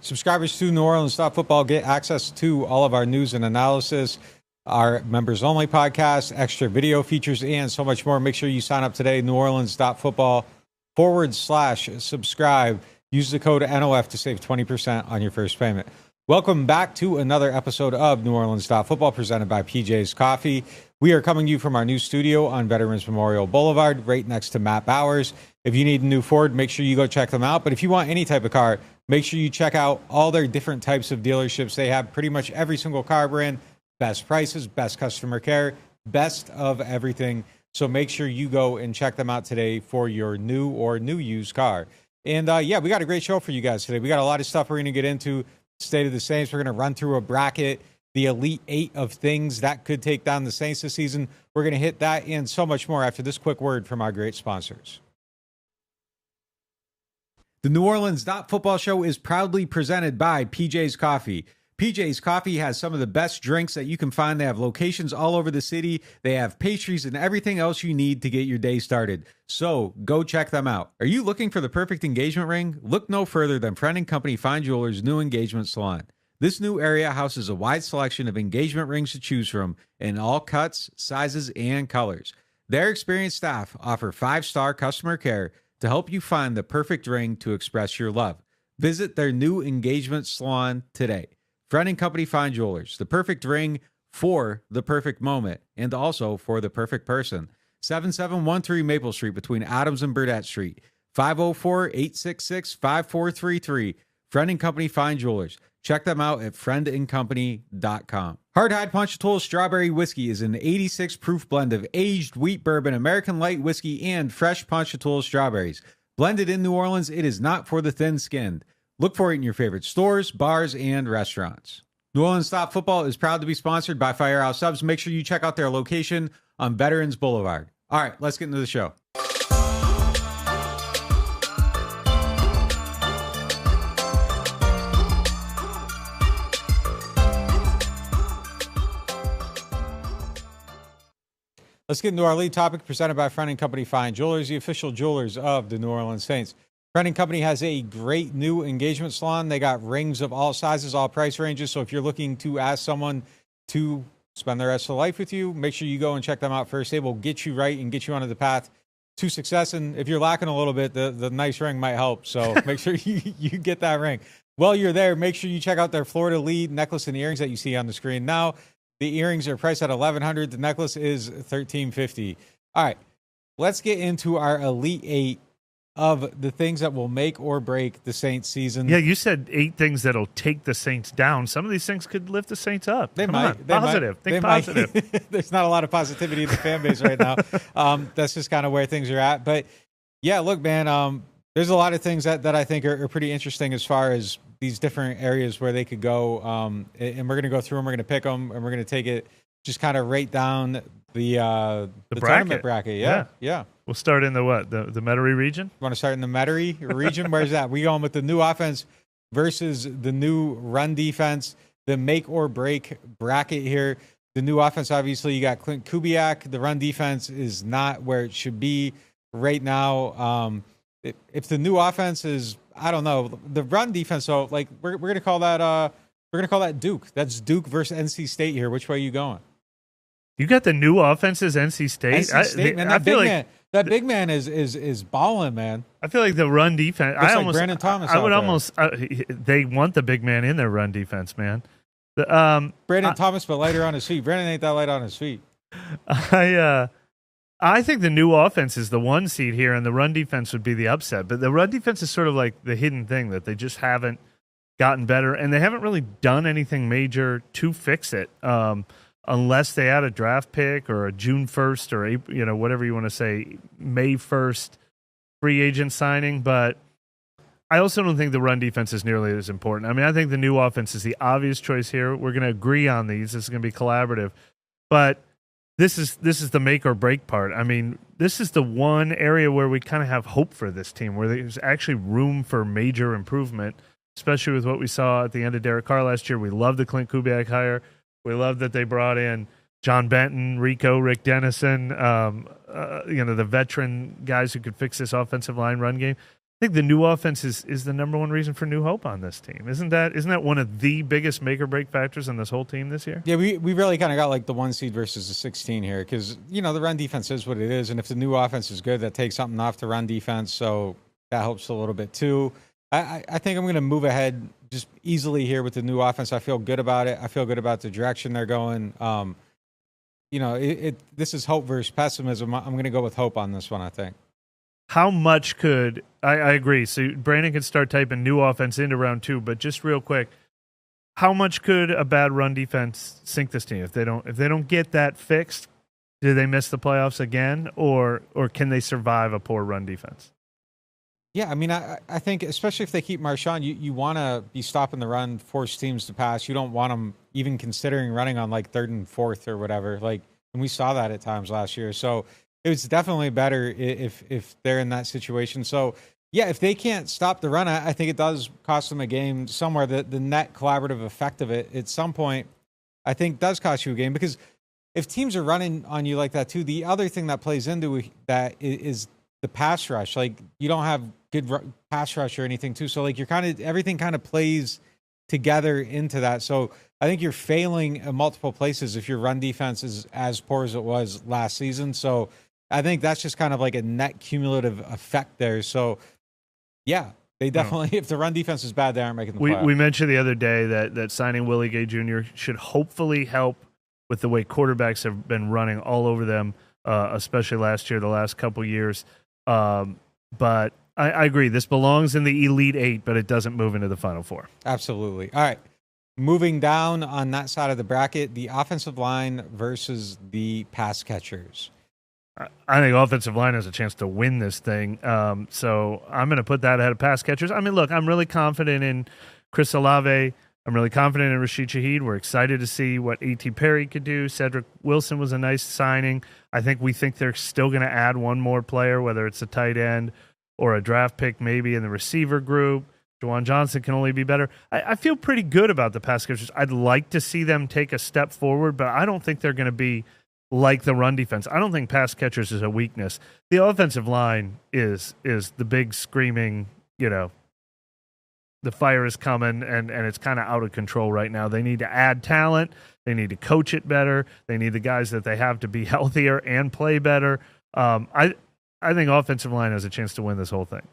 Subscribers to NewOrleans.Football get access to all of our news and analysis, our members-only podcast, extra video features, and so much more. Make sure you sign up today, NewOrleans.Football/subscribe. Use the code NOF to save 20% on your first payment. Welcome back to another episode of NewOrleans.Football presented by PJ's Coffee. We are coming to you from our new studio on Veterans Memorial Boulevard, right next to Matt Bowers. If you need a new Ford, make sure you go check them out. But if you want any type of car, make sure you check out all their different types of dealerships. They have pretty much every single car brand, best prices, best customer care, best of everything. So make sure you go and check them out today for your new or new used car. And we got a great show for you guys today. We got a lot of stuff we're going to get into. State of the Saints. We're going to run through a bracket, the Elite Eight of things that could take down the Saints this season. We're going to hit that and so much more after this quick word from our great sponsors. The NewOrleans.Football show is proudly presented by PJ's Coffee. PJ's Coffee has some of the best drinks that you can find. They have locations all over the city. They have pastries and everything else you need to get your day started. So go check them out. Are you looking for the perfect engagement ring? Look no further than Friend & Company Fine Jewelers' new engagement salon. This new area houses a wide selection of engagement rings to choose from in all cuts, sizes, and colors. Their experienced staff offer 5-star customer care to help you find the perfect ring to express your love. Visit their new engagement salon today. Friend & Company Fine Jewelers, the perfect ring for the perfect moment and also for the perfect person. 7713 Maple Street between Adams and Burdett Street. 504-866-5433. Friend & Company Fine Jewelers. Check them out at friendandcompany.com. Hardhide Ponchatoula Strawberry Whiskey is an 86 proof blend of aged wheat bourbon, American light whiskey, and fresh Ponchatoula strawberries. Blended in New Orleans, it is not for the thin-skinned. Look for it in your favorite stores, bars, and restaurants. NewOrleans.Football is proud to be sponsored by Firehouse Subs. Make sure you check out their location on Veterans Boulevard. All right, let's get into the show. Let's get into our lead topic presented by Friend & Company Fine Jewelers, the official jewelers of the New Orleans Saints. Friend & Company has a great new engagement salon. They got rings of all sizes, all price ranges. So if you're looking to ask someone to spend the rest of life with you, make sure you go and check them out first. They will get you right and get you onto the path to success. And if you're lacking a little bit, the nice ring might help. So make sure you get that ring. While you're there, make sure you check out their Florida Lead necklace and earrings that you see on the screen now. The earrings are priced at $1,100. The necklace is $1,350. All right, let's get into our Elite Eight of the things that will make or break the Saints season. Yeah, you said 8 things that'll take the Saints down. Some of these things could lift the Saints up. They Come might. on. Positive. Think positive. There's not a lot of positivity in the fan base right now. That's just kind of where things are at. But yeah, look, man, there's a lot of things that I think are pretty interesting as far as these different areas where they could go. And we're going to go through them. We're going to pick them, and we're going to take it just kind of right down the tournament bracket. Yeah. We'll start in the what? The Metairie region? You want to start in the Metairie region? Where's that? We going with the new offense versus the new run defense, the make or break bracket here. The new offense, obviously, you got Clint Kubiak. The run defense is not where it should be right now. If the new offense is, I don't know, the run defense. So like we're gonna call that Duke. That's Duke versus NC State here. Which way are you going? You got the new offenses, NC State. Man, that big man is balling, man. I feel like the run defense. Brandon Thomas. They want the big man in their run defense, man. Brandon Thomas, but lighter on his feet. Brandon ain't that light on his feet. I think the new offense is the 1 seed here, and the run defense would be the upset. But the run defense is sort of like the hidden thing that they just haven't gotten better, and they haven't really done anything major to fix it. Unless they add a draft pick or a June 1st or whatever you want to say, May 1st free agent signing. But I also don't think the run defense is nearly as important. I mean, I think the new offense is the obvious choice here. We're going to agree on these. This is going to be collaborative. But this is the make or break part. I mean, this is the one area where we kind of have hope for this team, where there's actually room for major improvement, especially with what we saw at the end of Derek Carr last year. We love the Clint Kubiak hire. We love that they brought in John Benton, Rick Dennison, the veteran guys who could fix this offensive line run game. I think the new offense is the number one reason for new hope on this team. Isn't that one of the biggest make or break factors in this whole team this year? Yeah, we really kind of got like the 1 seed versus the 16 here because, the run defense is what it is. And if the new offense is good, that takes something off the run defense. So that helps a little bit too. I think I'm going to move ahead just easily here with the new offense. I feel good about it. I feel good about the direction they're going. This is hope versus pessimism. I'm going to go with hope on this one, I think. How much could I agree? So Brandon can start typing new offense into round 2, but just real quick, how much could a bad run defense sink this team if they don't get that fixed? Do they miss the playoffs again, or can they survive a poor run defense? Yeah, I mean, I think especially if they keep Marshawn, you want to be stopping the run, force teams to pass. You don't want them even considering running on like 3rd and 4th or whatever. Like, and we saw that at times last year. So it was definitely better if they're in that situation. So, yeah, if they can't stop the run, I think it does cost them a game somewhere. The net collaborative effect of it at some point, I think, does cost you a game because if teams are running on you like that too, the other thing that plays into that is the pass rush. Like, you don't have good pass rush or anything too. So, like, everything kind of plays together into that. So I think you're failing in multiple places if your run defense is as poor as it was last season. So I think that's just kind of like a net cumulative effect there. So, yeah, they definitely, if the run defense is bad, they aren't making the playoffs. We mentioned the other day that signing Willie Gay Jr. should hopefully help with the way quarterbacks have been running all over them, especially last year, the last couple years. But I agree. This belongs in the Elite 8, but it doesn't move into the Final 4. Absolutely. All right. Moving down on that side of the bracket, the offensive line versus the pass catchers. I think offensive line has a chance to win this thing. So I'm going to put that ahead of pass catchers. I mean, look, I'm really confident in Chris Olave. I'm really confident in Rashid Shaheed. We're excited to see what A.T. Perry could do. Cedric Wilson was a nice signing. We think they're still going to add one more player, whether it's a tight end or a draft pick maybe in the receiver group. Jha'Quan Johnson can only be better. I feel pretty good about the pass catchers. I'd like to see them take a step forward, but I don't think they're going to be like the run defense. I don't think pass catchers is a weakness. The offensive line is the big screaming, the fire is coming and it's kind of out of control right now. They need to add talent. They need to coach it better. They need the guys that they have to be healthier and play better. I think offensive line has a chance to win this whole thing.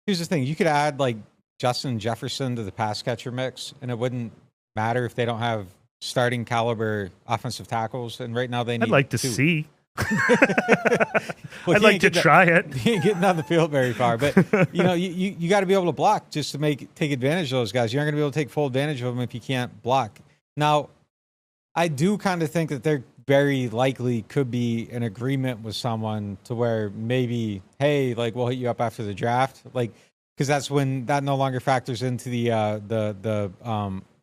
Here's the thing. You could add like Justin Jefferson to the pass catcher mix, and it wouldn't matter if they don't have starting caliber offensive tackles. And right now they need I'd like to two. See. Well, I'd like to try it. He ain't getting on the field very far, but you got to be able to block just to take advantage of those guys. You aren't going to be able to take full advantage of them if you can't block. Now, I do kind of think that there very likely could be an agreement with someone to where maybe, hey, like we'll hit you up after the draft, like because that's when that no longer factors into the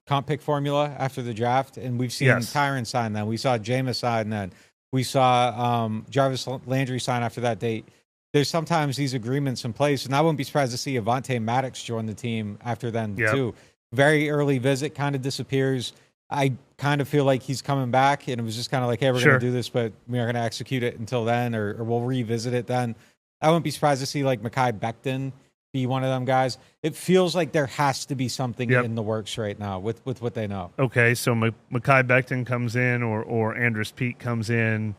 comp pick formula after the draft, and we've seen Tyron sign that. We saw Jameis sign that. We saw Jarvis Landry sign after that date. There's sometimes these agreements in place, and I wouldn't be surprised to see Avonte Maddox join the team after then too. Very early visit, kind of disappears. I kind of feel like he's coming back, and it was just kind of like, hey, we're going to do this, but we aren't going to execute it until then, or we'll revisit it then. I wouldn't be surprised to see like Mekhi Becton be one of them guys. It feels like there has to be something in the works right now with what they know. Okay, so Mekhi Becton comes in or Andrus Peat comes in,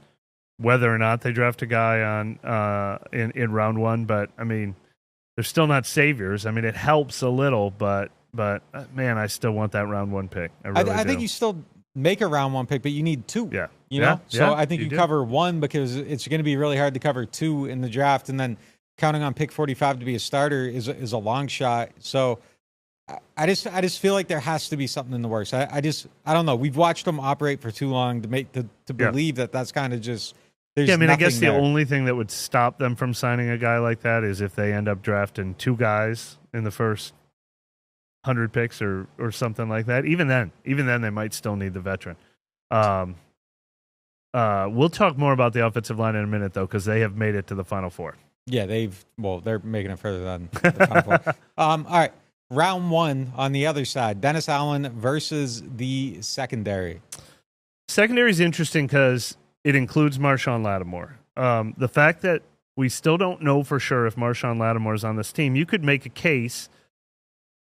whether or not they draft a guy on in round 1. But, I mean, they're still not saviors. I mean, it helps a little, but man, I still want that round 1 pick. I think you still make a round 1 pick, but you need 2. Yeah. You know? So I think you cover 1 because it's going to be really hard to cover 2 in the draft, and then counting on pick 45 to be a starter is a long shot. So I just feel like there has to be something in the works. I don't know. We've watched them operate for too long to believe that that's kind of just there's I guess the only thing that would stop them from signing a guy like that is if they end up drafting 2 guys in the first 100 picks or something like that. Even then they might still need the veteran. We'll talk more about the offensive line in a minute though, because they have made it to the Final 4. Yeah, they're making it further than the Final 4. All right, round 1 on the other side, Dennis Allen versus the secondary. Secondary is interesting because it includes Marshawn Lattimore. The fact that We still don't know for sure if Marshawn Lattimore is on this team. You could make a case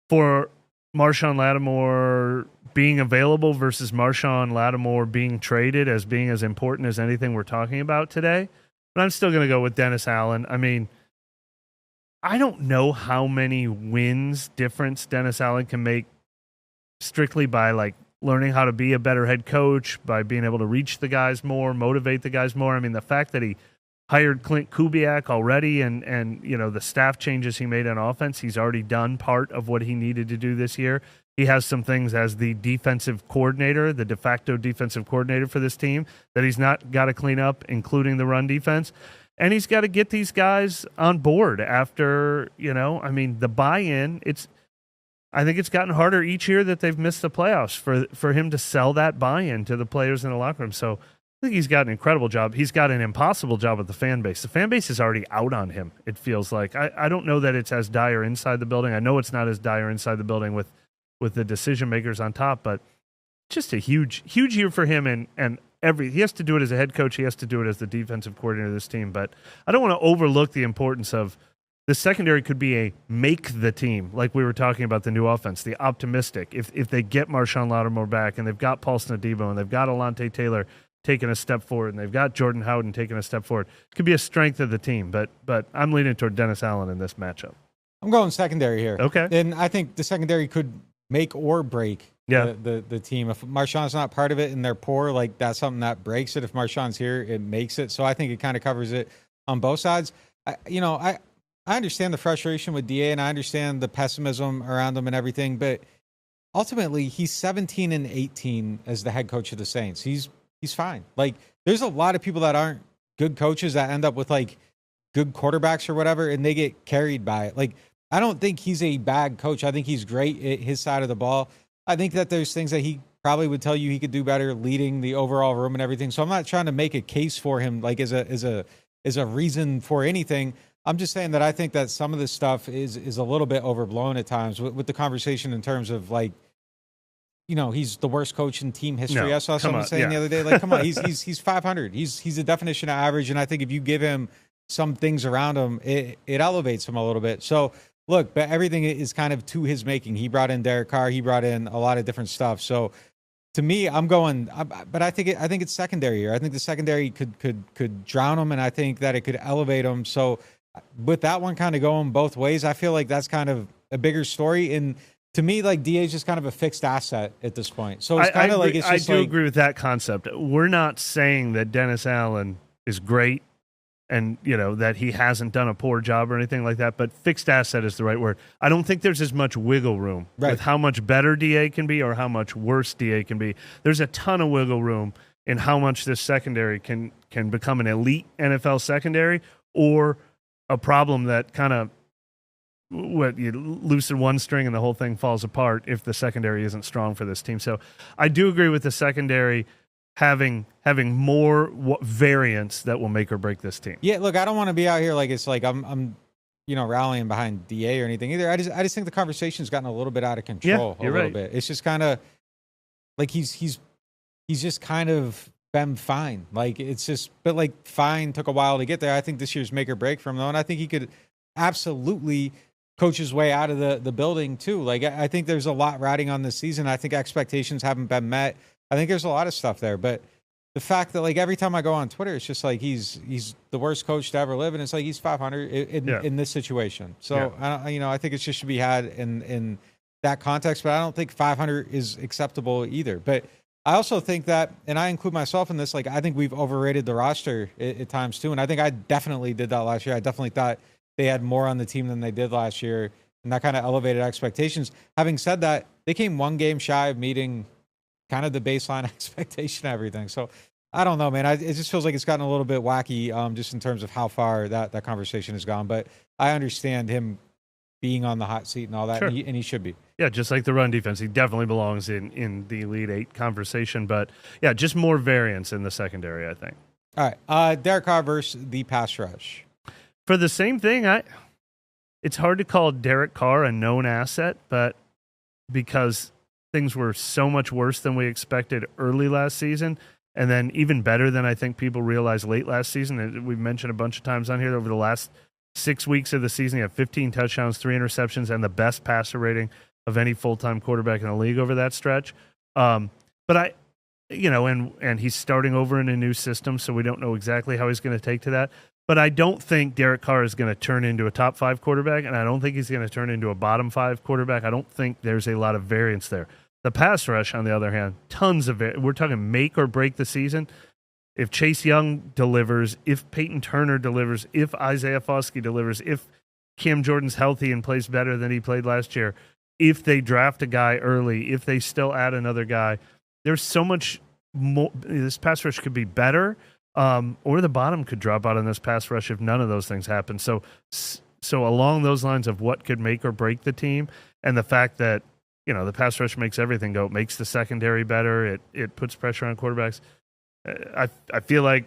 for Marshawn Lattimore being available versus Marshawn Lattimore being traded as being as important as anything we're talking about today. But I'm still going to go with Dennis Allen. I mean, I don't know how many wins difference Dennis Allen can make strictly by like learning how to be a better head coach, by being able to reach the guys more, motivate the guys more. I mean, the fact that he hired Clint Kubiak already and you know, the staff changes he made on offense, he's already done part of what he needed to do this year. He has some things as the defensive coordinator, the de facto defensive coordinator for this team, that he's not got to clean up, including the run defense. And he's got to get these guys on board after, you know, I mean, the buy-in, I think it's gotten harder each year that they've missed the playoffs for him to sell that buy-in to the players in the locker room. So I think he's got an incredible job. He's got an impossible job with the fan base. The fan base is already out on him, it feels like. I don't know that it's as dire inside the building. I know it's not as dire inside the building with the decision makers on top, but just a huge year for him, and he has to do it as a head coach. He has to do it as the defensive coordinator of this team. But I don't want to overlook the importance of the secondary. Could be a make the team, like we were talking about the new offense, the optimistic. If they get Marshawn Lattimore back, and they've got Paulson Adebo, and they've got Alontae Taylor taking a step forward, and they've got Jordan Howden taking a step forward, it could be a strength of the team. But I'm leaning toward Dennis Allen in this matchup. I'm going secondary here. Okay. And I think the secondary could make or break the team. If Marshawn's not part of it and they're poor, like that's something that breaks it. If Marshawn's here, it makes it. So I think it kind of covers it on both sides. I understand the frustration with DA, and I understand the pessimism around him and everything, but ultimately he's 17-18 as the head coach of the Saints. He's fine. Like, there's a lot of people that aren't good coaches that end up with like good quarterbacks or whatever, and they get carried by it. Like, I don't think he's a bad coach. I think he's great at his side of the ball. I think that there's things that he probably would tell you he could do better leading the overall room and everything. So I'm not trying to make a case for him like as a reason for anything. I'm just saying that I think that some of this stuff is a little bit overblown at times with the conversation in terms of like, you know, he's the worst coach in team history. No, I saw someone saying the other day, like, come on, he's 500. He's a definition of average, and I think if you give him some things around him, it elevates him a little bit. So look, but everything is kind of to his making. He brought in Derek Carr. He brought in a lot of different stuff. So to me, I'm going, but I think it's secondary here. I think the secondary could drown him, and I think that it could elevate him. So with that one kind of going both ways, I feel like that's kind of a bigger story. And to me, like, DA is just kind of a fixed asset at this point. So it's kind of like, it's just I do agree with that concept. We're not saying that Dennis Allen is great and, you know, that he hasn't done a poor job or anything like that, but fixed asset is the right word. I don't think there's as much wiggle room with how much better DA can be or how much worse DA can be. There's a ton of wiggle room in how much this secondary can become an elite NFL secondary or a problem that kind of, you loosen one string and the whole thing falls apart if the secondary isn't strong for this team. So I do agree with the secondary having more variance that will make or break this team. Yeah, look, I don't want to be out here like it's like I'm rallying behind DA or anything either. I just think the conversation's gotten a little bit out of control a little bit. It's just kind of like he's just kind of been fine. Like it's just, but like fine took a while to get there. I think this year's make or break for him though, and I think he could absolutely coach his way out of the building too. Like I think there's a lot riding on this season. I think expectations haven't been met. I think there's a lot of stuff there, but the fact that like every time I go on Twitter, it's just like he's the worst coach to ever live, and it's like he's 500 in this situation. So I think it just should be had in that context, but I don't think 500 is acceptable either. But I also think that, and I include myself in this, like I think we've overrated the roster at times too, and I think I definitely did that last year. I definitely thought they had more on the team than they did last year, and that kind of elevated expectations. Having said that, they came one game shy of meeting kind of the baseline expectation of everything. So I don't know, man. It just feels like it's gotten a little bit wacky just in terms of how far that conversation has gone. But I understand him being on the hot seat and all that, and he should be. Yeah, just like the run defense. He definitely belongs in the Elite Eight conversation. But, yeah, just more variance in the secondary, I think. All right, Derek Carr versus the pass rush. For the same thing, it's hard to call Derek Carr a known asset, but because things were so much worse than we expected early last season, And then even better than I think people realized late last season, we've mentioned a bunch of times on here, over the last 6 weeks of the season, he had 15 touchdowns, 3 interceptions, and the best passer rating of any full-time quarterback in the league over that stretch. But and he's starting over in a new system, so we don't know exactly how he's going to take to that. But I don't think Derek Carr is going to turn into a top 5 quarterback, and I don't think he's going to turn into a bottom 5 quarterback. I don't think there's a lot of variance there. The pass rush, on the other hand, tons of it. We're talking make or break the season. If Chase Young delivers, if Peyton Turner delivers, if Isaiah Foskey delivers, if Cam Jordan's healthy and plays better than he played last year, if they draft a guy early, if they still add another guy, there's so much more. This pass rush could be better, or the bottom could drop out on this pass rush if none of those things happen. So along those lines of what could make or break the team, and the fact that the pass rush makes everything go. It makes the secondary better. It puts pressure on quarterbacks. I feel like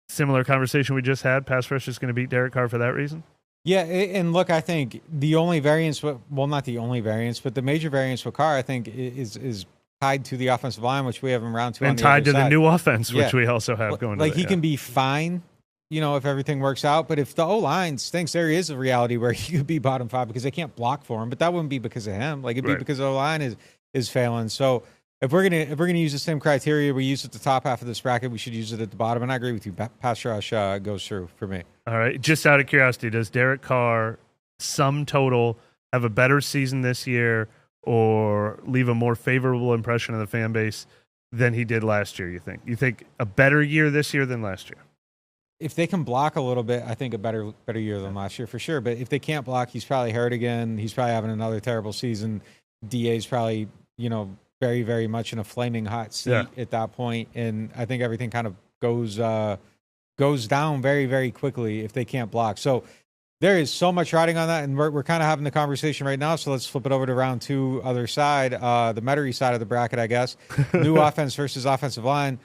similar conversation we just had. Pass rush is going to beat Derek Carr for that reason. Yeah, and look, I think the only variance, not the only variance, but the major variance with Carr, I think, is tied to the offensive line, which we have him round 2 and tied to the new offense, which we also have going. Like he can be fine, if everything works out. But if the O-line stinks, there is a reality where he could be bottom 5 because they can't block for him. But that wouldn't be because of him. Like it'd be because the O-line is failing. So if we're gonna use the same criteria we use at the top half of this bracket, we should use it at the bottom. And I agree with you. Pass rush goes through for me. All right. Just out of curiosity, does Derek Carr, sum total, have a better season this year or leave a more favorable impression of the fan base than he did last year? You think a better year this year than last year? If they can block a little bit, I think a better year than last year for sure. But if they can't block, he's probably hurt again. He's probably having another terrible season. DA's probably, very, very much in a flaming hot seat at that point. And I think everything kind of goes down very, very quickly if they can't block. So there is so much riding on that, and we're kind of having the conversation right now. So let's flip it over to round 2, other side, the Metairie side of the bracket, I guess. New offense versus offensive line.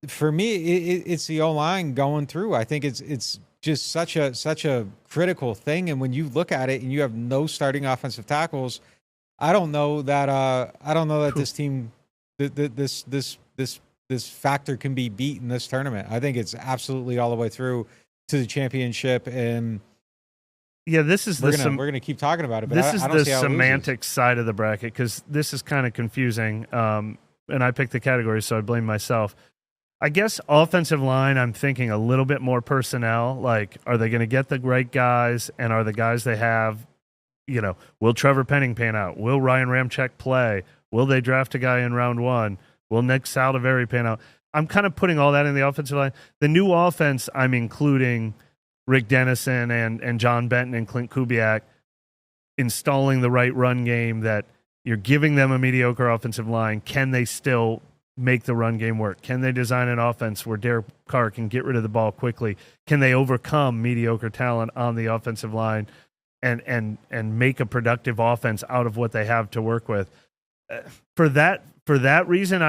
For me, it's the O-line going through. I think it's just such a critical thing. And when you look at it and you have no starting offensive tackles, I don't know that this team, this factor can be beat in this tournament. I think it's absolutely all the way through to the championship. And this is we're gonna keep talking about it. But this is the semantic side of the bracket, because this is kind of confusing. And I picked the category, so I blame myself. I guess offensive line, I'm thinking a little bit more personnel. Like, are they going to get the right guys? And are the guys they have, will Trevor Penning pan out? Will Ryan Ramczyk play? Will they draft a guy in round 1? Will Nick Saldeveri pan out? I'm kind of putting all that in the offensive line. The new offense, I'm including Rick Dennison and John Benton and Clint Kubiak installing the right run game, that you're giving them a mediocre offensive line. Can they still make the run game work? Can they design an offense where Derek Carr can get rid of the ball quickly? Can they overcome mediocre talent on the offensive line and make a productive offense out of what they have to work with? For that reason,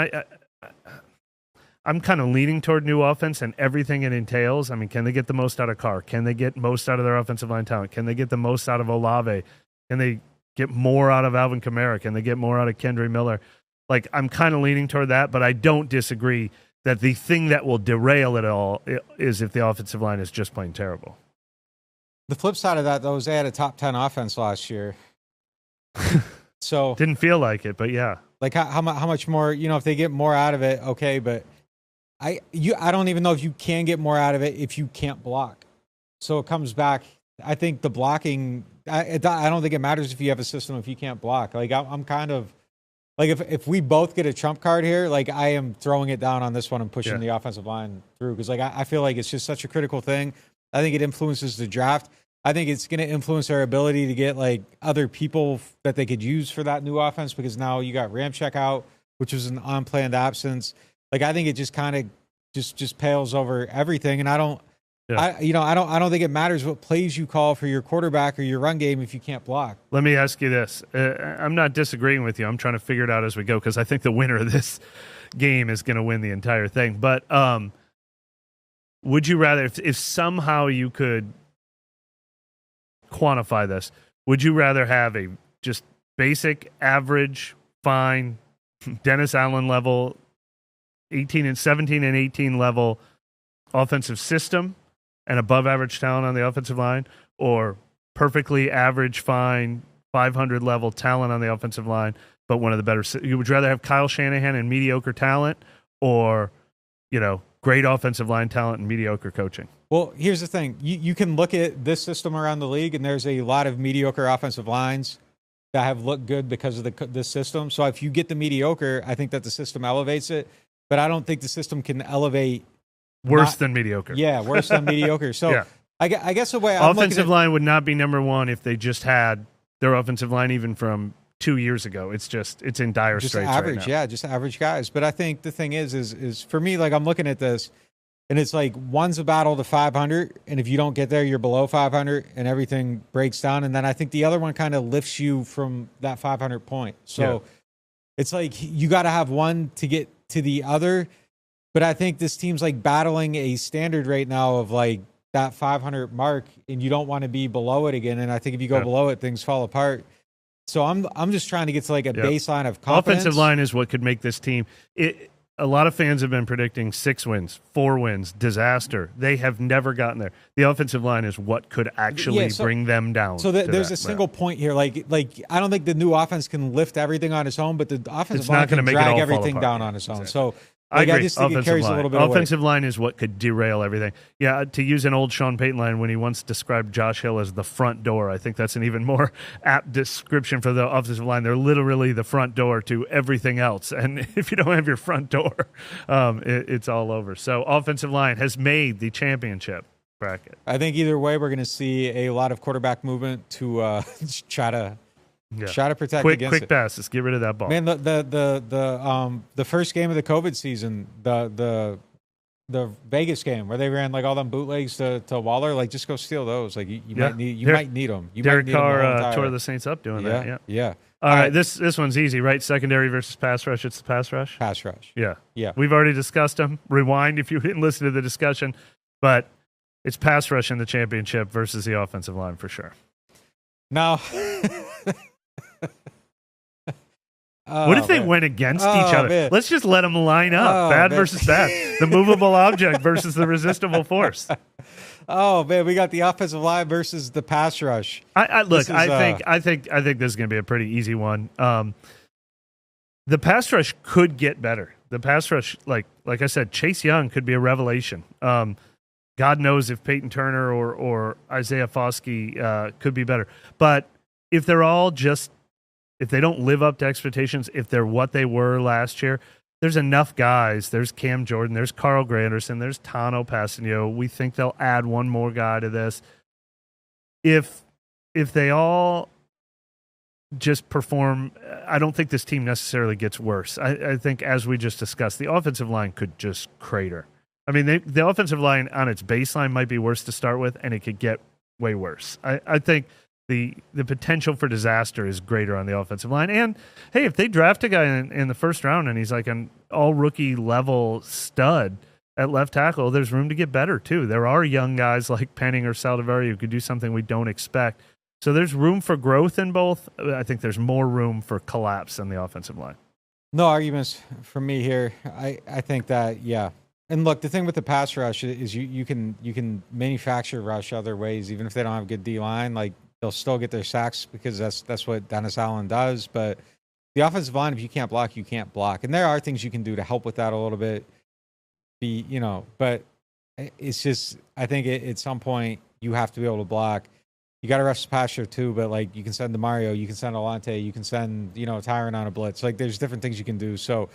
I'm kind of leaning toward new offense and everything it entails. I mean, can they get the most out of Carr? Can they get most out of their offensive line talent? Can they get the most out of Olave? Can they get more out of Alvin Kamara? Can they get more out of Kendre Miller? Like, I'm kind of leaning toward that, but I don't disagree that the thing that will derail it all is if the offensive line is just plain terrible. The flip side of that, though, is they had a top 10 offense last year. So didn't feel like it, but yeah. Like how much more, if they get more out of it, okay, but I don't even know if you can get more out of it if you can't block. So it comes back. I think the blocking, I don't think it matters if you have a system if you can't block. Like I'm kind of like if we both get a trump card here, like I am throwing it down on this one and pushing the offensive line through, because like I feel like it's just such a critical thing. I think it influences the draft. I think it's going to influence their ability to get like other people that they could use for that new offense, because now you got Ramczyk out, which was an unplanned absence. Like I think it just kind of just pales over everything, and I don't think it matters what plays you call for your quarterback or your run game if you can't block. Let me ask you this: I'm not disagreeing with you. I'm trying to figure it out as we go, because I think the winner of this game is going to win the entire thing. But would you rather, if somehow you could quantify this, would you rather have a just basic, average, fine, Dennis Allen level 17 and 18 level offensive system and above average talent on the offensive line, or perfectly average, fine, 500 level talent on the offensive line, but one of the better. You would rather have Kyle Shanahan and mediocre talent, or, great offensive line talent and mediocre coaching? Well, here's the thing. You can look at this system around the league, and there's a lot of mediocre offensive lines that have looked good because of this system. So if you get the mediocre, I think that the system elevates it, but I don't think the system can elevate worse than mediocre. Yeah, worse than mediocre. So yeah. I guess the way offensive line would not be number one if they just had their offensive line even from 2 years ago. It's in dire straits average, right now. Just average guys. But I think the thing is for me, like, I'm looking at this, and it's like one's a battle to 500, and if you don't get there, you're below 500, and everything breaks down. And then I think the other one kind of lifts you from that 500 point. So it's like you got to have one to get to the other. But I think this team's like battling a standard right now of like that 500 mark, and you don't want to be below it again. And I think if you go below it, things fall apart. So I'm just trying to get to like a baseline of confidence. Offensive line is what could make this team. A lot of fans have been predicting 6 wins, 4 wins, disaster. They have never gotten there. The offensive line is what could actually bring them down. So there's a single point here. Like I don't think the new offense can lift everything on its own, but the offensive line can drag everything down on its own. Exactly. So I agree. just think it carries a little bit of weight. Offensive line is what could derail everything. Yeah, to use an old Sean Payton line when he once described Josh Hill as the front door, I think that's an even more apt description for the offensive line. They're literally the front door to everything else. And if you don't have your front door, it's all over. So offensive line has made the championship bracket. I think either way, we're going to see a lot of quarterback movement to try to protect against quick passes. Get rid of that ball. Man, the first game of the COVID season, the Vegas game where they ran like all them bootlegs to Waller, like just go steal those. Like you might need them. Derek Carr tore the Saints up doing that. Yeah. All right, this one's easy, right? Secondary versus pass rush. It's the pass rush. Pass rush. Yeah. We've already discussed them. Rewind if you didn't listen to the discussion, but it's pass rush in the championship versus the offensive line for sure. Now. What if they went against each other? Man. Let's just let them line up. Bad versus bad. The movable object versus the resistible force. Oh man, we got the offensive line versus the pass rush. I think this is going to be a pretty easy one. The pass rush could get better. The pass rush, like I said, Chase Young could be a revelation. God knows if Peyton Turner or Isaiah Foskey could be better. But if they're all if they don't live up to expectations, if they're what they were last year, there's enough guys. There's Cam Jordan, there's Carl Granderson, there's Tano Passanio. We think they'll add one more guy to this. If they all just perform, I don't think this team necessarily gets worse. I think, as we just discussed, the offensive line could just crater. I mean, the offensive line on its baseline might be worse to start with, and it could get way worse. I think the potential for disaster is greater on the offensive line. And, hey, if they draft a guy in the first round and he's like an all-rookie level stud at left tackle, there's room to get better, too. There are young guys like Penning or Saldeveri who could do something we don't expect. So there's room for growth in both. I think there's more room for collapse in the offensive line. No arguments from me here. I think that, yeah. And look, the thing with the pass rush is you can manufacture rush other ways, even if they don't have a good D-line. Like, they'll still get their sacks because that's what Dennis Allen does. But the offensive line, if you can't block, you can't block. And there are things you can do to help with that a little bit. But it's just, I think at some point you have to be able to block. You got to rush the passer too, but like you can send DeMario, you can send Alante, you can send Tyron on a blitz. Like there's different things you can do. So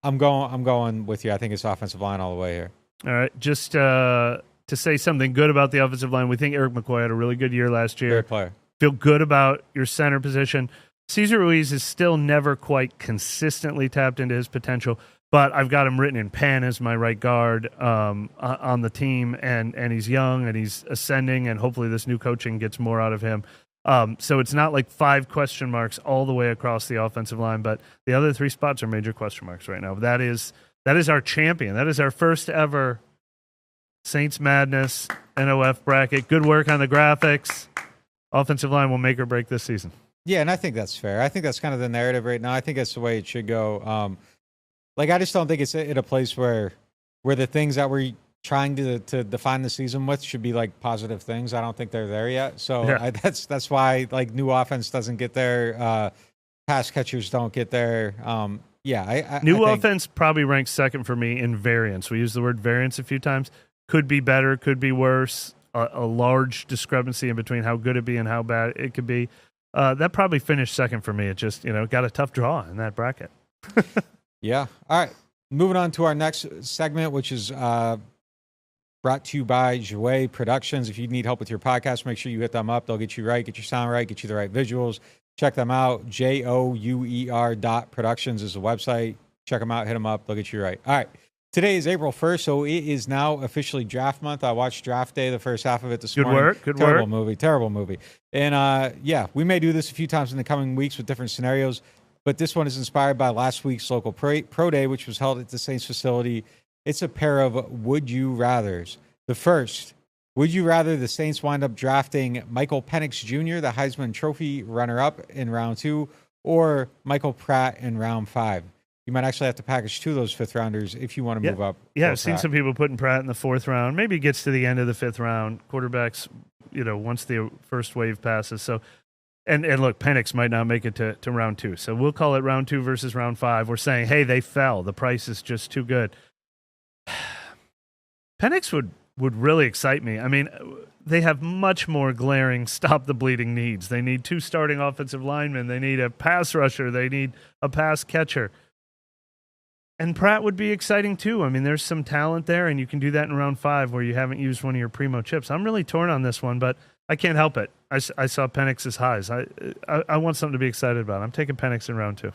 I'm going with you. I think it's offensive line all the way here. All right, just to say something good about the offensive line, we think Eric McCoy had a really good year last year. Great player. Feel good about your center position. Cesar Ruiz is still never quite consistently tapped into his potential, but I've got him written in pen as my right guard on the team, and he's young and he's ascending, and hopefully this new coaching gets more out of him. So it's not like 5 question marks all the way across the offensive line, but the other 3 spots are major question marks right now. That is our champion. That is our first ever Saints Madness NOF bracket. Good work on the graphics. Offensive line will make or break this season. Yeah, and I think that's fair. I think that's kind of the narrative right now. I think that's the way it should go. Like, I just don't think it's at a place where the things that we're trying to define the season with should be like positive things. I don't think they're there yet. So that's why like new offense doesn't get there. Pass catchers don't get there. New offense probably ranks second for me in variance. We use the word variance a few times. Could be better, could be worse. A large discrepancy in between how good it be and how bad it could be. That probably finished second for me. It just got a tough draw in that bracket. Yeah. All right. Moving on to our next segment, which is brought to you by Jha'Quan Productions. If you need help with your podcast, make sure you hit them up. They'll get you right, get your sound right, get you the right visuals. Check them out. JOUER.productions is the website. Check them out, hit them up. They'll get you right. All right. Today is April 1st, so it is now officially draft month. I watched Draft Day, the first half of it this morning. Terrible movie. And we may do this a few times in the coming weeks with different scenarios, but this one is inspired by last week's local pro day, which was held at the Saints facility. It's a pair of would you rathers. The first, would you rather the Saints wind up drafting Michael Penix Jr., the Heisman Trophy runner-up in round 2, or Michael Pratt in round 5? You might actually have to package 2 of those 5th rounders if you want to move up. Yeah, I've seen some people putting Pratt in the 4th round. Maybe it gets to the end of the 5th round. Quarterbacks, once the first wave passes. So, and look, Penix might not make it to round 2. So we'll call it round 2 versus round 5. We're saying, hey, they fell. The price is just too good. Penix would really excite me. I mean, they have much more glaring stop the bleeding needs. They need 2 starting offensive linemen. They need a pass rusher. They need a pass catcher. And Pratt would be exciting too. I mean, there's some talent there, and you can do that in round 5 where you haven't used one of your primo chips. I'm really torn on this one, but I can't help it. I saw Penix's highs. I want something to be excited about. I'm taking Penix in round 2.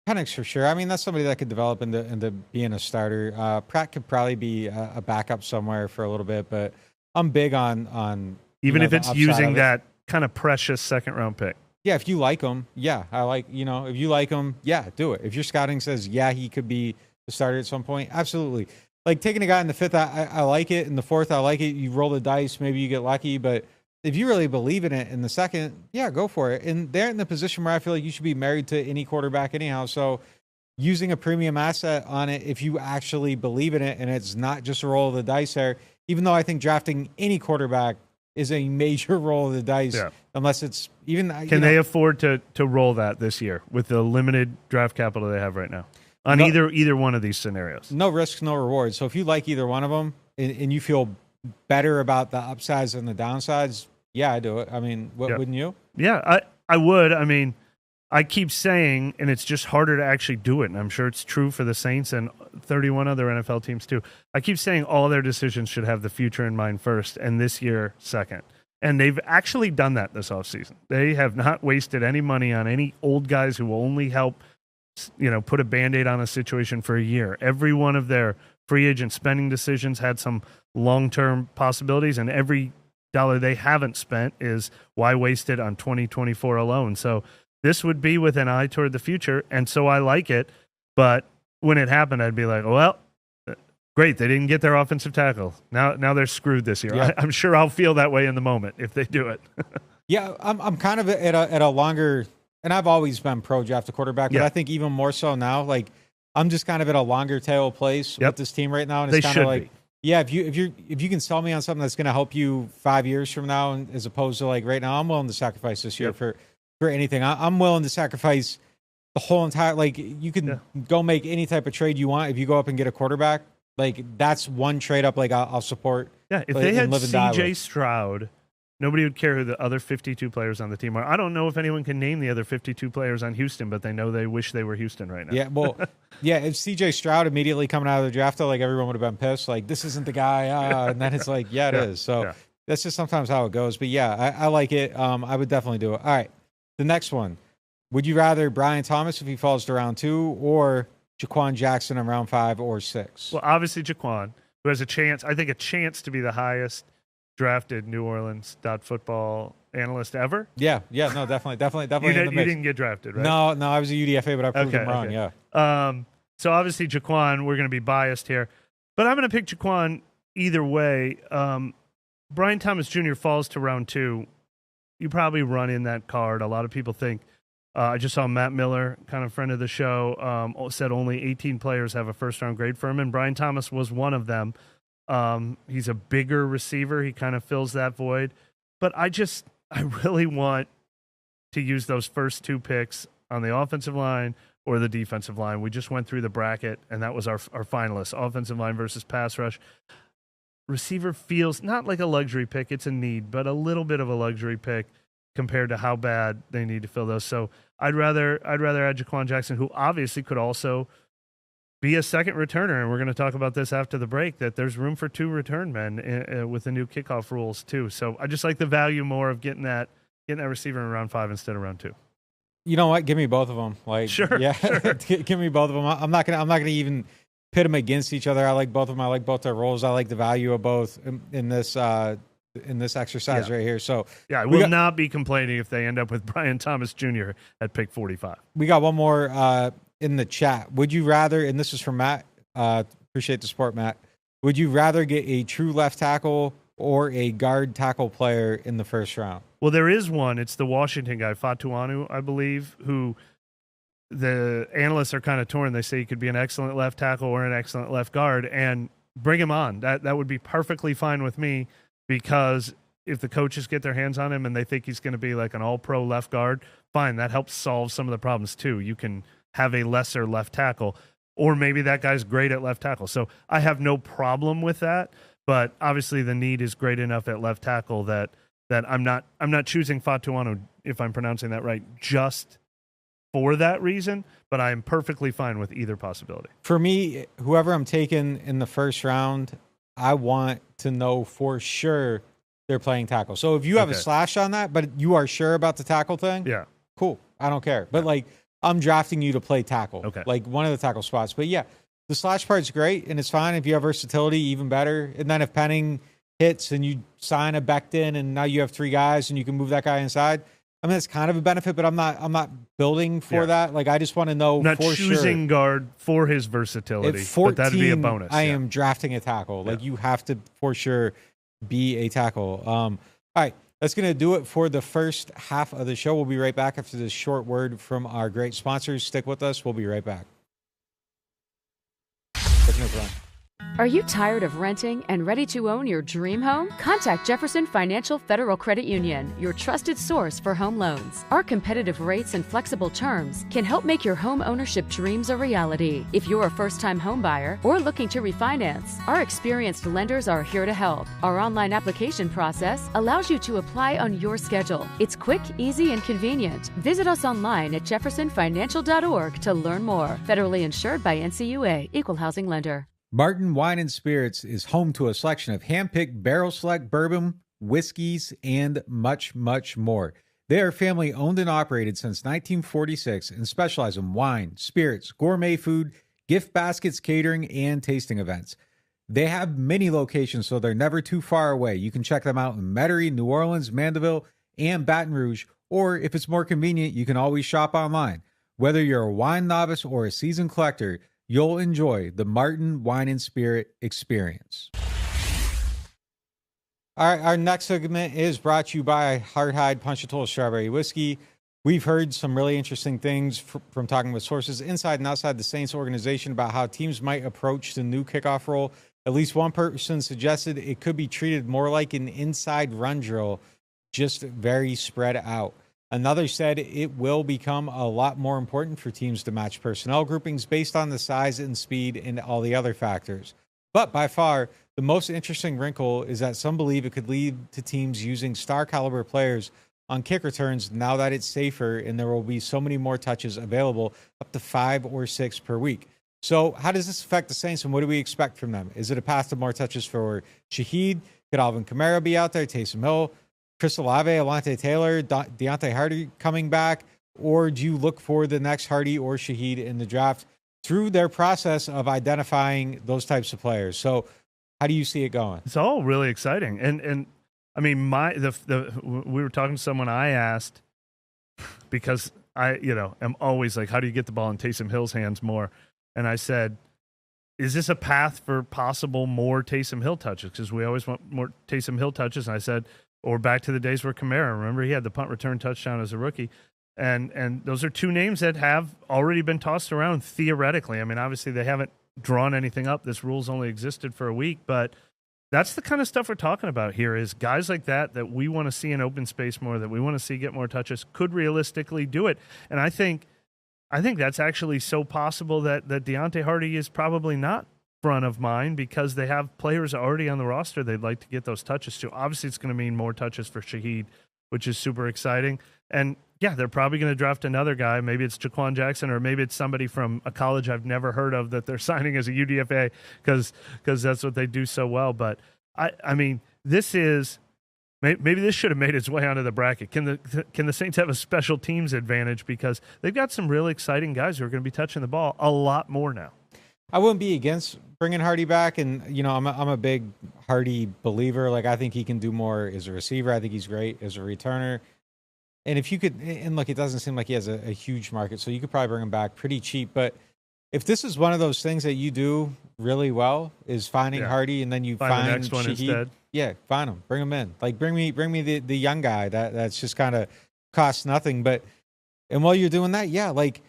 Penix for sure. I mean, that's somebody that could develop into being a starter. Pratt could probably be a backup somewhere for a little bit, but I'm big on even if it's using that kind of precious 2nd round pick. Yeah, if you like him, I like, if you like him, do it. If your scouting says, he could be the starter at some point, absolutely. Like taking a guy in the 5th, I like it. In the 4th, I like it. You roll the dice, maybe you get lucky, but if you really believe in it in the 2nd, go for it. And they're in the position where I feel like you should be married to any quarterback anyhow. So using a premium asset on it, if you actually believe in it and it's not just a roll of the dice there, even though I think drafting any quarterback is a major roll of the dice, unless it's even. Can they afford to roll that this year with the limited draft capital they have right now on either one of these scenarios? No risks, no rewards. So if you like either one of them and you feel better about the upsides and the downsides, I do it. I mean, wouldn't you? Yeah, I would. I mean, I keep saying, and it's just harder to actually do it, and I'm sure it's true for the Saints and 31 other NFL teams too. I keep saying all their decisions should have the future in mind first, and this year second. And they've actually done that this offseason. They have not wasted any money on any old guys who will only help, put a Band-Aid on a situation for a year. Every one of their free agent spending decisions had some long-term possibilities, and every dollar they haven't spent is why waste it on 2024 alone. So this would be with an eye toward the future, and so I like it. But when it happened, I'd be like, well, great, they didn't get their offensive tackle. Now they're screwed this year. Yeah. I'm sure I'll feel that way in the moment if they do it. I'm kind of at a longer, and I've always been pro draft a quarterback, but I think even more so now. Like I'm just kind of at a longer tail place with this team right now, and it's kind of like. Yeah, if you can sell me on something that's going to help you 5 years from now, and as opposed to like right now, I'm willing to sacrifice this year for anything. I'm willing to sacrifice the whole entire. Like you can go make any type of trade you want if you go up and get a quarterback. Like that's one trade up. Like I'll support. Yeah, if they had C.J. Stroud, nobody would care who the other 52 players on the team are. I don't know if anyone can name the other 52 players on Houston, but they know they wish they were Houston right now. Yeah, well, if C.J. Stroud immediately coming out of the draft, like everyone would have been pissed. Like, this isn't the guy. And then it's like, it is. So that's just sometimes how it goes. But I like it. I would definitely do it. All right, the next one. Would you rather Brian Thomas if he falls to round 2 or Jha'Quan Jackson in round 5 or 6? Well, obviously Jha'Quan, who has a chance to be the highest drafted NewOrleans.Football analyst ever. No, definitely. You didn't get drafted, right? No, I was a UDFA, but I proved him wrong. Okay. So obviously Jha'Quan, we're going to be biased here, but I'm going to pick Jha'Quan either way. Brian Thomas Jr. falls to round 2. You probably run in that card. A lot of people think I just saw Matt Miller, kind of friend of the show, said only 18 players have a first-round grade for him, and Brian Thomas was one of them. He's a bigger receiver. He kind of fills that void. But I really want to use those first 2 picks on the offensive line or the defensive line. We just went through the bracket, and that was our finalists, offensive line versus pass rush. Receiver feels not like a luxury pick. It's a need, but a little bit of a luxury pick compared to how bad they need to fill those. So I'd rather add Jha'Quan Jackson, who obviously could also be a second returner, and we're going to talk about this after the break, that there's room for 2 return men with the new kickoff rules too. So I just like the value more of getting that receiver in round 5 instead of round 2. You know what? Give me both of them. Like, sure, yeah, sure. Give me both of them. I'm not gonna even pit them against each other. I like both of them. I like both their roles. I like the value of both in this exercise right here. So yeah, I will not be complaining if they end up with Brian Thomas Jr. at pick 45. We got one more in the chat. Would you rather, and this is from Matt, appreciate the support, Matt. Would you rather get a true left tackle or a guard tackle player in the first round? Well, there is one. It's the Washington guy, Fatuanu, I believe, who the analysts are kind of torn. They say he could be an excellent left tackle or an excellent left guard, and bring him on. That would be perfectly fine with me, because if the coaches get their hands on him and they think he's going to be like an all-pro left guard, fine. That helps solve some of the problems too. You can have a lesser left tackle, or maybe that guy's great at left tackle. So I have no problem with that, but obviously the need is great enough at left tackle that I'm not choosing Fatuanu, if I'm pronouncing that right, just for that reason, but I'm perfectly fine with either possibility. For me, whoever I'm taking in the first round, I want to know for sure they're playing tackle. So if you have a slash on that, but you are sure about the tackle thing, yeah, cool. I don't care. But like, I'm drafting you to play tackle, like one of the tackle spots. But yeah, the slash part's great, and it's fine. If you have versatility, even better. And then if Penning hits and you sign a Becton, and now you have 3 guys, and you can move that guy inside. I mean, it's kind of a benefit, but I'm not building for that. Like, I just want to know not for choosing sure. guard for his versatility. At 14, but that'd be a bonus. I am drafting a tackle. Like, you have to for sure be a tackle. All right, that's going to do it for the first half of the show. We'll be right back after this short word from our great sponsors. Stick with us. We'll be right back. Are you tired of renting and ready to own your dream home? Contact Jefferson Financial Federal Credit Union, your trusted source for home loans. Our competitive rates and flexible terms can help make your home ownership dreams a reality. If you're a first-time home buyer or looking to refinance, our experienced lenders are here to help. Our online application process allows you to apply on your schedule. It's quick, easy, and convenient. Visit us online at jeffersonfinancial.org to learn more. Federally insured by NCUA, Equal Housing Lender. Martin Wine and Spirits is home to a selection of hand-picked barrel select bourbon, whiskeys, and much, much more. They are family owned and operated since 1946 and specialize in wine, spirits, gourmet food, gift baskets, catering, and tasting events. They have many locations, so they're never too far away. You can check them out in Metairie, New Orleans, Mandeville, and Baton Rouge, or if it's more convenient, you can always shop online. Whether you're a wine novice or a seasoned collector, you'll enjoy the Martin Wine and Spirit experience. All right, our next segment is brought to you by Hardhide Punchatoula Strawberry Whiskey. We've heard some really interesting things from talking with sources inside and outside the Saints organization about how teams might approach the new kickoff role. At least one person suggested it could be treated more like an inside run drill, just very spread out. Another said it will become a lot more important for teams to match personnel groupings based on the size and speed and all the other factors. But by far, the most interesting wrinkle is that some believe it could lead to teams using star caliber players on kick returns now that it's safer and there will be so many more touches available, up to 5 or 6 per week. So how does this affect the Saints, and what do we expect from them? Is it a path to more touches for Shaheed? Could Alvin Kamara be out there? Taysom Hill? Chris Olave, Alante Taylor, Deontay Hardy coming back? Or do you look for the next Hardy or Shaheed in the draft through their process of identifying those types of players? So how do you see it going? It's all really exciting. And I mean, we were talking to someone I asked, because I am always like, how do you get the ball in Taysom Hill's hands more? And I said, is this a path for possible more Taysom Hill touches? Because we always want more Taysom Hill touches. And I said, or back to the days where Kamara, remember, he had the punt return touchdown as a rookie. And those are two names that have already been tossed around theoretically. I mean, obviously they haven't drawn anything up. This rule's only existed for a week, but that's the kind of stuff we're talking about here is guys like that we want to see in open space more, that we want to see get more touches, could realistically do it. And I think that's actually so possible that Deontay Hardy is probably not front of mind because they have players already on the roster they'd like to get those touches to. Obviously, it's going to mean more touches for Shaheed, which is super exciting. And yeah, they're probably going to draft another guy. Maybe it's Jha'Quan Jackson, or maybe it's somebody from a college I've never heard of that they're signing as a UDFA because that's what they do so well. But I mean, this is maybe this should have made its way onto the bracket. Can the Saints have a special teams advantage because they've got some really exciting guys who are going to be touching the ball a lot more now? I wouldn't be against bringing Hardy back, and I'm a big Hardy believer. Like I think he can do more as a receiver. I think he's great as a returner. And if you could, and look, it doesn't seem like he has a huge market, so you could probably bring him back pretty cheap. But if this is one of those things that you do really well, is finding Hardy and then you find the next one Shaheed, instead. Yeah, find him, bring him in. Like bring me the young guy that's just kind of costs nothing. And while you're doing that, like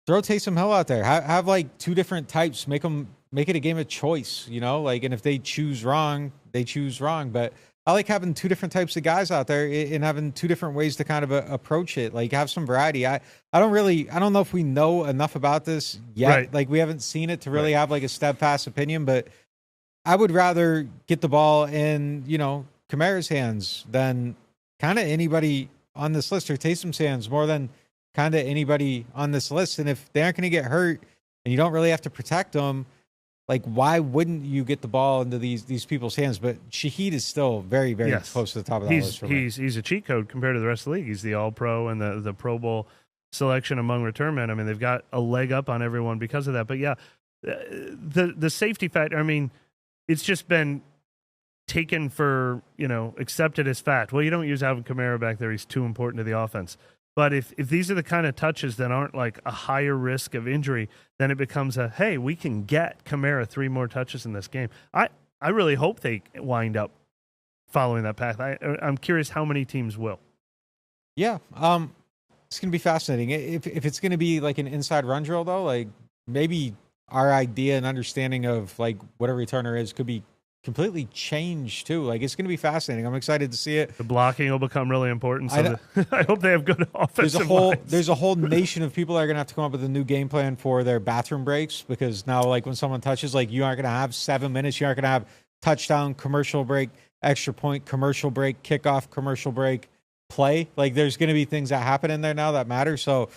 throw Taysom Hill out there. Have like two different types. Make it a game of choice. Like, and if they choose wrong, they choose wrong. But I like having two different types of guys out there and having two different ways to kind of approach it. Like have some variety. I don't know if we know enough about this yet. Right. Like we haven't seen it to really have like a steadfast opinion, but I would rather get the ball in, Kamara's hands than kind of anybody on this list, or Taysom's hands more than kind of anybody on this list. And if they aren't going to get hurt and you don't really have to protect them, like, why wouldn't you get the ball into these people's hands? But Shaheed is still very, very close to the top of that list. He's a cheat code compared to the rest of the league. He's the All-Pro and the Pro Bowl selection among return men. I mean, they've got a leg up on everyone because of that. But, yeah, the safety factor, I mean, it's just been taken for, accepted as fact. Well, you don't use Alvin Kamara back there. He's too important to the offense. But if these are the kind of touches that aren't like a higher risk of injury, then it becomes hey, we can get Kamara 3 more touches in this game. I really hope they wind up following that path. I'm curious how many teams will. Yeah, it's going to be fascinating. If it's going to be like an inside run drill, though, like maybe our idea and understanding of like what a returner is could be completely changed too. Like it's going to be fascinating. I'm excited to see it. The blocking will become really important. So I hope they have good offensive lines. There's a whole nation of people that are going to have to come up with a new game plan for their bathroom breaks, because now like when someone touches, like you aren't going to have 7 minutes. You aren't going to have touchdown, commercial break, extra point, commercial break, kickoff, commercial break, play. Like there's going to be things that happen in there now that matter. So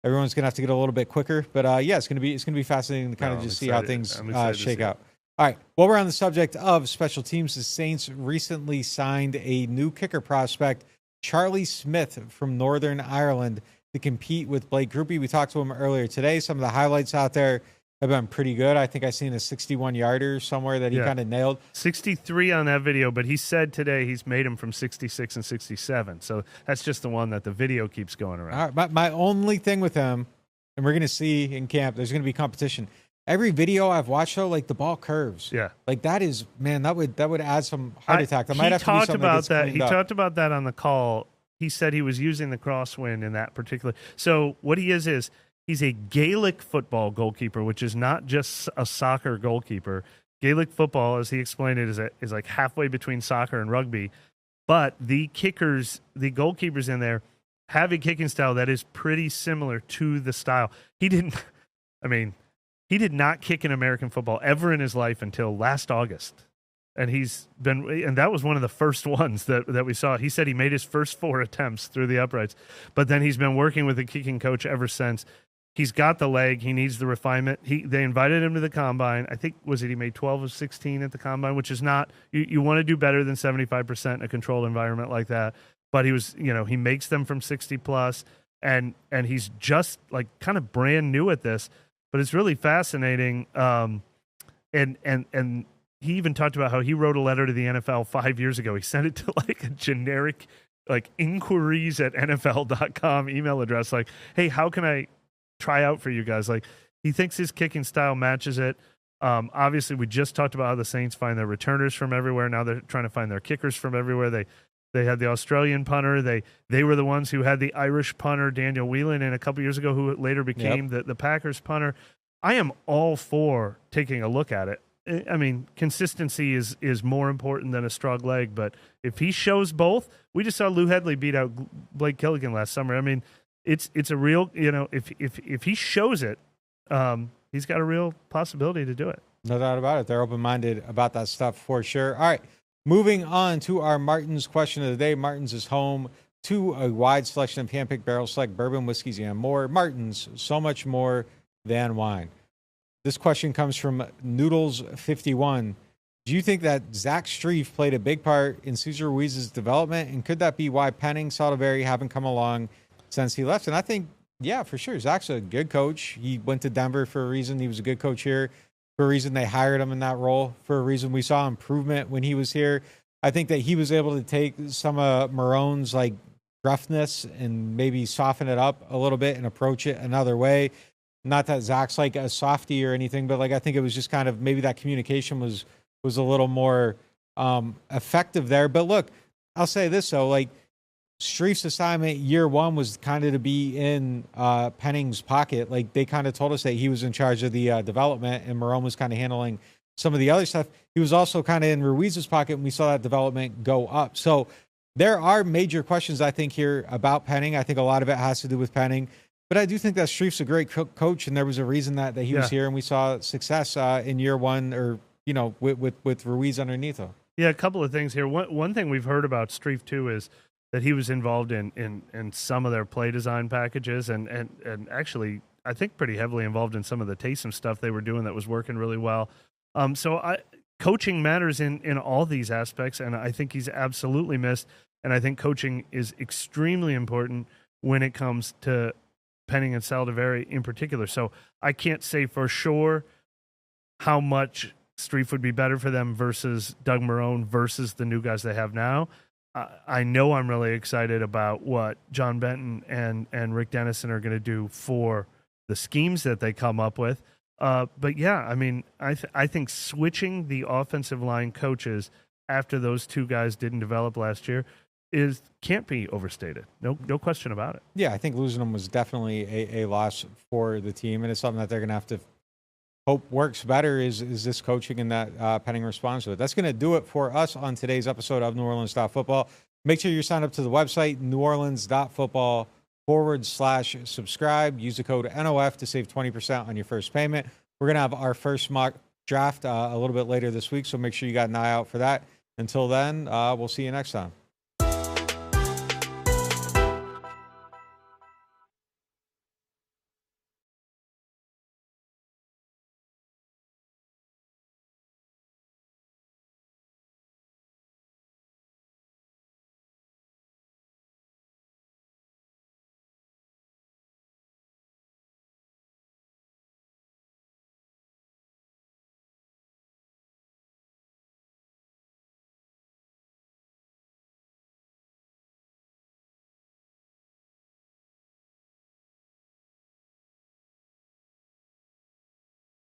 everyone's going to have to get a little bit quicker. But it's going to be fascinating to kind of just see how things shake out. All right. While we're on the subject of special teams, the Saints recently signed a new kicker prospect, Charlie Smith from Northern Ireland, to compete with Blake Grupe. We talked to him earlier today. Some of the highlights out there have been pretty good. I think I seen a 61-yarder somewhere that he kind of nailed. 63 on that video, but he said today he's made him from 66 and 67. So that's just the one that the video keeps going around. All right. My only thing with him, and we're going to see in camp, there's going to be competition. Every video I've watched, though, like the ball curves. Yeah, like that is, man, that would add some heart attack. That might have to be something He talked about that on the call. He said he was using the crosswind in that particular. So what he is he's a Gaelic football goalkeeper, which is not just a soccer goalkeeper. Gaelic football, as he explained it, is like halfway between soccer and rugby. But the goalkeepers in there have a kicking style that is pretty similar to the style. He did not kick in American football ever in his life until last August. And that was one of the first ones that we saw. He said he made his first 4 attempts through the uprights, but then he's been working with a kicking coach ever since. He's got the leg. He needs the refinement. They invited him to the combine. I think, he made 12 of 16 at the combine, which is not, you want to do better than 75% in a controlled environment like that. But he was, he makes them from 60 plus, and he's just like kind of brand new at this. But it's really fascinating, and he even talked about how he wrote a letter to the NFL 5 years ago. He sent it to like a generic, like inquiries@nfl.com email address. Like, hey, how can I try out for you guys? Like, he thinks his kicking style matches it. Obviously, we just talked about how the Saints find their returners from everywhere. Now they're trying to find their kickers from everywhere. They They had the Australian punter. They were the ones who had the Irish punter, Daniel Whelan, and a couple years ago who later became the Packers punter. I am all for taking a look at it. I mean, consistency is more important than a strong leg, but if he shows both, we just saw Lou Hedley beat out Blake Killigan last summer. I mean, it's a real, if he shows it, he's got a real possibility to do it. No doubt about it. They're open-minded about that stuff for sure. All right, moving on to our Martin's question of the day. Martin's is home to a wide selection of hand-picked barrel select bourbon, whiskeys, and more. Martin's, so much more than wine. This question comes from Noodles51. Do you think that Zach Streif played a big part in Cesar Ruiz's development, and could that be why Penix, Saldeveri haven't come along since he left? And I think, yeah, for sure. Zach's a good coach. He went to Denver for a reason. He was a good coach here for a reason. They hired him in that role for a reason. We saw improvement when he was here. I think that he was able to take some of Marone's like gruffness and maybe soften it up a little bit and approach it another way. Not that Zach's like a softie or anything, but like I think it was just kind of maybe that communication was a little more effective there. But look, I'll say this though, like Streif's assignment year one was kind of to be in Penning's pocket. Like they kind of told us that he was in charge of the development and Marone was kind of handling some of the other stuff. He was also kind of in Ruiz's pocket and we saw that development go up. So there are major questions, I think, here about Penning. I think a lot of it has to do with Penning. But I do think that Streif's a great coach, and there was a reason that he was here, and we saw success in year one, or with Ruiz underneath him. Yeah, a couple of things here. One thing we've heard about Streif too is that he was involved in some of their play design packages, and actually I think pretty heavily involved in some of the Taysom stuff they were doing that was working really well. Coaching matters in all these aspects, and I think he's absolutely missed. And I think coaching is extremely important when it comes to Penning and Saldeveri in particular. So I can't say for sure how much Streif would be better for them versus Doug Marrone versus the new guys they have now. I know I'm really excited about what John Benton and Rick Dennison are going to do for the schemes that they come up with. But yeah, I mean, I think switching the offensive line coaches after those two guys didn't develop last year can't be overstated. No question about it. Yeah, I think losing them was definitely a loss for the team, and it's something that they're going to have to hope works better is this coaching and that Penning responds to it. That's going to do it for us on today's episode of NewOrleans.Football. Make sure you sign up to the website, NewOrleans.Football/subscribe. Use the code NOF to save 20% on your first payment. We're going to have our first mock draft a little bit later this week, so make sure you got an eye out for that. Until then, we'll see you next time.